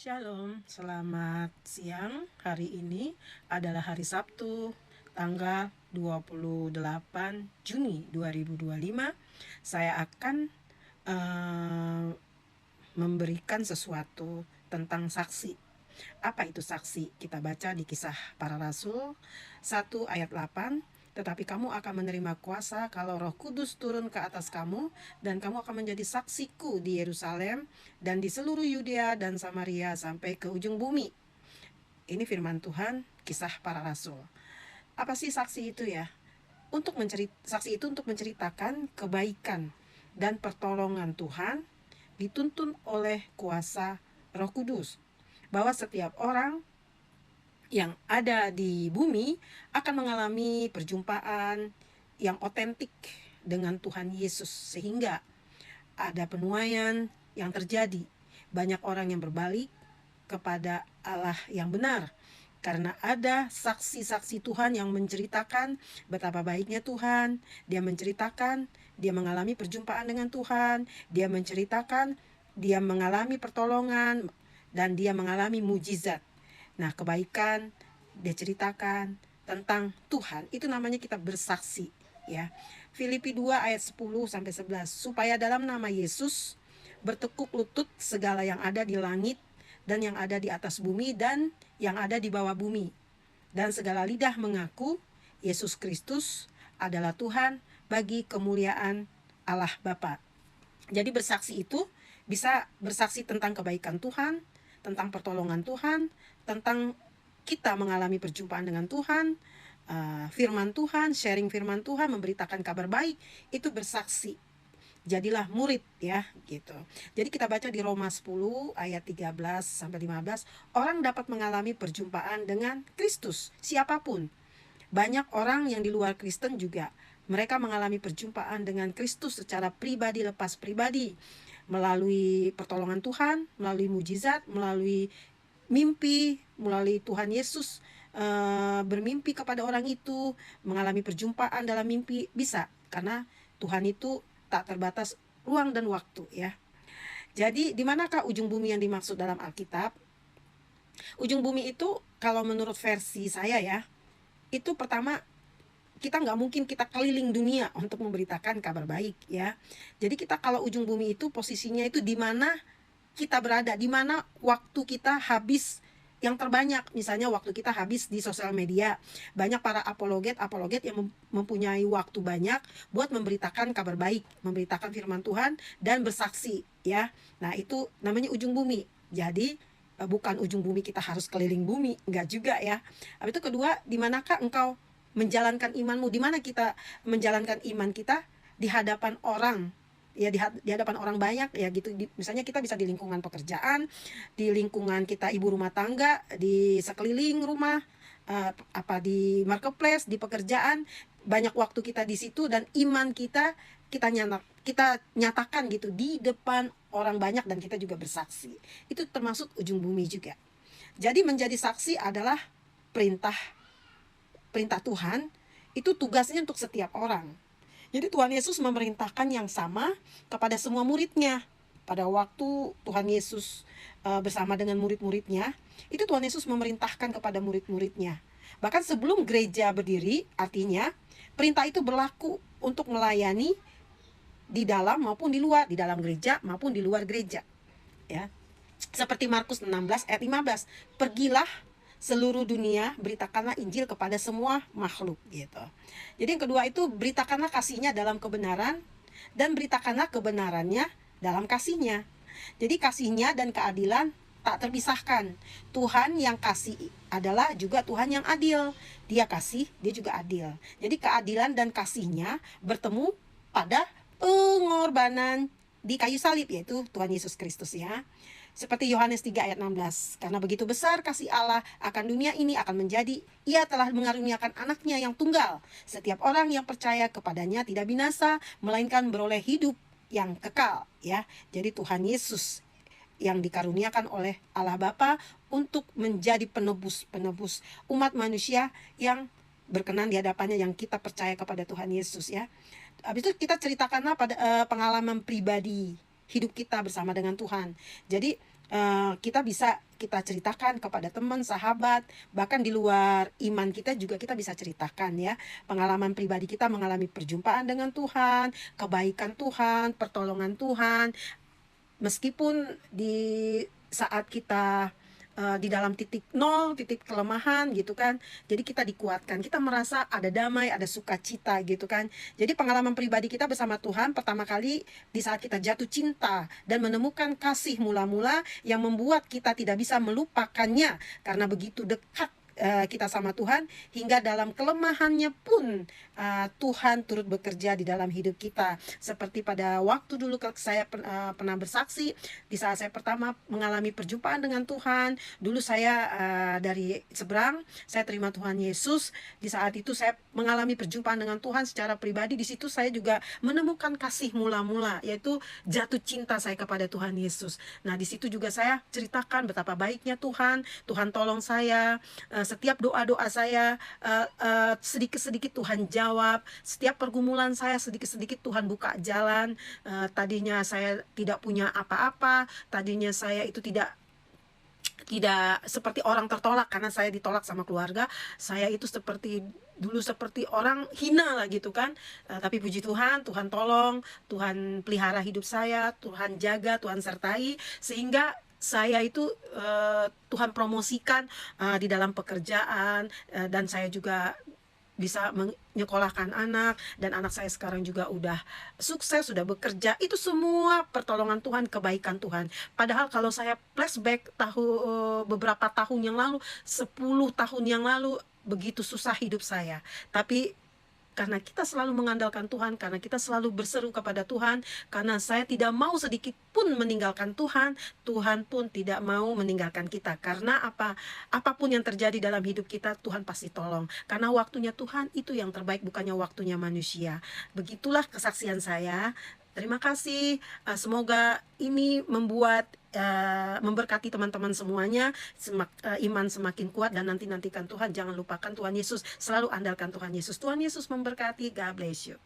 Shalom, selamat siang. Hari ini adalah hari Sabtu, tanggal 28 Juni 2025. Saya akan memberikan sesuatu tentang saksi. Apa itu saksi? Kita baca di Kisah Para Rasul 1 ayat 8. Tetapi kamu akan menerima kuasa kalau Roh Kudus turun ke atas kamu, dan kamu akan menjadi saksiku di Yerusalem dan di seluruh Yudea dan Samaria sampai ke ujung bumi. Ini firman Tuhan, Kisah Para Rasul. Apa sih saksi itu ya? Saksi itu untuk menceritakan kebaikan dan pertolongan Tuhan dituntun oleh kuasa Roh Kudus, bahwa setiap orang yang ada di bumi akan mengalami perjumpaan yang otentik dengan Tuhan Yesus, sehingga ada penuaian yang terjadi. Banyak orang yang berbalik kepada Allah yang benar, karena ada saksi-saksi Tuhan yang menceritakan betapa baiknya Tuhan. Dia menceritakan dia mengalami perjumpaan dengan Tuhan, dia menceritakan dia mengalami pertolongan, dan dia mengalami mujizat. Nah, kebaikan dia ceritakan tentang Tuhan, itu namanya kita bersaksi ya. Filipi 2 ayat 10 sampai 11. Supaya dalam nama Yesus bertekuk lutut segala yang ada di langit dan yang ada di atas bumi dan yang ada di bawah bumi, dan segala lidah mengaku Yesus Kristus adalah Tuhan, bagi kemuliaan Allah Bapa. Jadi bersaksi itu bisa bersaksi tentang kebaikan Tuhan, tentang pertolongan Tuhan, tentang kita mengalami perjumpaan dengan Tuhan, firman Tuhan, sharing firman Tuhan, memberitakan kabar baik, itu bersaksi. Jadilah murid ya, gitu. Jadi kita baca di Roma 10 ayat 13 sampai 15, orang dapat mengalami perjumpaan dengan Kristus, siapapun. Banyak orang yang di luar Kristen juga, mereka mengalami perjumpaan dengan Kristus secara pribadi lepas pribadi, melalui pertolongan Tuhan, melalui mujizat, melalui mimpi, melalui Tuhan Yesus bermimpi kepada orang itu, mengalami perjumpaan dalam mimpi, bisa, karena Tuhan itu tak terbatas ruang dan waktu ya. Jadi di manakah ujung bumi yang dimaksud dalam Alkitab? Ujung bumi itu kalau menurut versi saya ya, itu pertama, kita nggak mungkin kita keliling dunia untuk memberitakan kabar baik ya. Jadi kita kalau ujung bumi itu posisinya itu di mana kita berada, di mana waktu kita habis yang terbanyak. Misalnya waktu kita habis di sosial media. Banyak para apologet yang mempunyai waktu banyak buat memberitakan kabar baik, memberitakan firman Tuhan dan bersaksi ya. Nah, itu namanya ujung bumi. Jadi bukan ujung bumi kita harus keliling bumi, enggak juga ya. Habis itu kedua, di manakah engkau menjalankan imanmu? Di mana kita menjalankan iman kita? Di hadapan orang ya, di hadapan orang banyak ya gitu. Misalnya kita bisa di lingkungan pekerjaan, di lingkungan kita ibu rumah tangga, di sekeliling rumah, di marketplace, di pekerjaan, banyak waktu kita di situ, dan iman kita nyatakan gitu di depan orang banyak, dan kita juga bersaksi. Itu termasuk ujung bumi juga. Jadi menjadi saksi adalah perintah Tuhan, itu tugasnya untuk setiap orang. Jadi Tuhan Yesus memerintahkan yang sama kepada semua muridnya. Pada waktu Tuhan Yesus bersama dengan murid-muridnya, itu Tuhan Yesus memerintahkan kepada murid-muridnya. Bahkan sebelum gereja berdiri, artinya perintah itu berlaku untuk melayani di dalam maupun di luar, di dalam gereja maupun di luar gereja. Ya. Seperti Markus 16 ayat 15, pergilah seluruh dunia, beritakanlah Injil kepada semua makhluk gitu. Jadi yang kedua itu beritakanlah kasihnya dalam kebenaran, dan beritakanlah kebenarannya dalam kasihnya. Jadi kasihnya dan keadilan tak terpisahkan. Tuhan yang kasih adalah juga Tuhan yang adil. Dia kasih, dia juga adil. Jadi keadilan dan kasihnya bertemu pada pengorbanan di kayu salib, yaitu Tuhan Yesus Kristus ya. Seperti Yohanes 3 ayat 16, karena begitu besar kasih Allah akan dunia ini akan menjadi, ia telah mengaruniakan anaknya yang tunggal. Setiap orang yang percaya kepadanya tidak binasa, melainkan beroleh hidup yang kekal ya. Jadi Tuhan Yesus yang dikaruniakan oleh Allah Bapa untuk menjadi penebus umat manusia yang berkenan di hadapannya, yang kita percaya kepada Tuhan Yesus ya. Habis itu kita ceritakanlah pada pengalaman pribadi hidup kita bersama dengan Tuhan. Jadi kita bisa kita ceritakan kepada teman, sahabat, bahkan di luar iman kita juga kita bisa ceritakan ya. Pengalaman pribadi kita mengalami perjumpaan dengan Tuhan, kebaikan Tuhan, pertolongan Tuhan. Meskipun di saat kita di dalam titik nol, titik kelemahan gitu kan. Jadi kita dikuatkan, kita merasa ada damai, ada sukacita gitu kan. Jadi pengalaman pribadi kita bersama Tuhan pertama kali di saat kita jatuh cinta dan menemukan kasih mula-mula yang membuat kita tidak bisa melupakannya karena begitu dekat kita sama Tuhan, hingga dalam kelemahannya pun Tuhan turut bekerja di dalam hidup kita. Seperti pada waktu dulu saya pernah bersaksi di saat saya pertama mengalami perjumpaan dengan Tuhan. Dulu saya dari seberang, saya terima Tuhan Yesus. Di saat itu saya mengalami perjumpaan dengan Tuhan secara pribadi. Di situ saya juga menemukan kasih mula-mula, yaitu jatuh cinta saya kepada Tuhan Yesus. Nah, di situ juga saya ceritakan betapa baiknya Tuhan. Tuhan tolong saya. Setiap doa-doa saya sedikit-sedikit Tuhan jawab. Setiap pergumulan saya sedikit-sedikit Tuhan buka jalan. Tadinya saya tidak punya apa-apa, tadinya saya itu tidak seperti orang tertolak karena saya ditolak sama keluarga. Saya itu dulu seperti orang hina lah gitu kan. Tapi puji Tuhan, Tuhan tolong, Tuhan pelihara hidup saya, Tuhan jaga, Tuhan sertai, sehingga saya itu Tuhan promosikan di dalam pekerjaan, dan saya juga bisa menyekolahkan anak, dan anak saya sekarang juga udah sukses, sudah bekerja. Itu semua pertolongan Tuhan, kebaikan Tuhan. Padahal kalau saya flashback beberapa tahun yang lalu, 10 tahun yang lalu, begitu susah hidup saya. Tapi karena kita selalu mengandalkan Tuhan, karena kita selalu berseru kepada Tuhan, karena saya tidak mau sedikit pun meninggalkan Tuhan, Tuhan pun tidak mau meninggalkan kita. Karena apapun yang terjadi dalam hidup kita, Tuhan pasti tolong. Karena waktunya Tuhan itu yang terbaik, bukannya waktunya manusia. Begitulah kesaksian saya. Terima kasih. Semoga ini memberkati teman-teman semuanya, iman semakin kuat, dan nantikan Tuhan. Jangan lupakan Tuhan Yesus, selalu andalkan Tuhan Yesus. Tuhan Yesus memberkati. God bless you.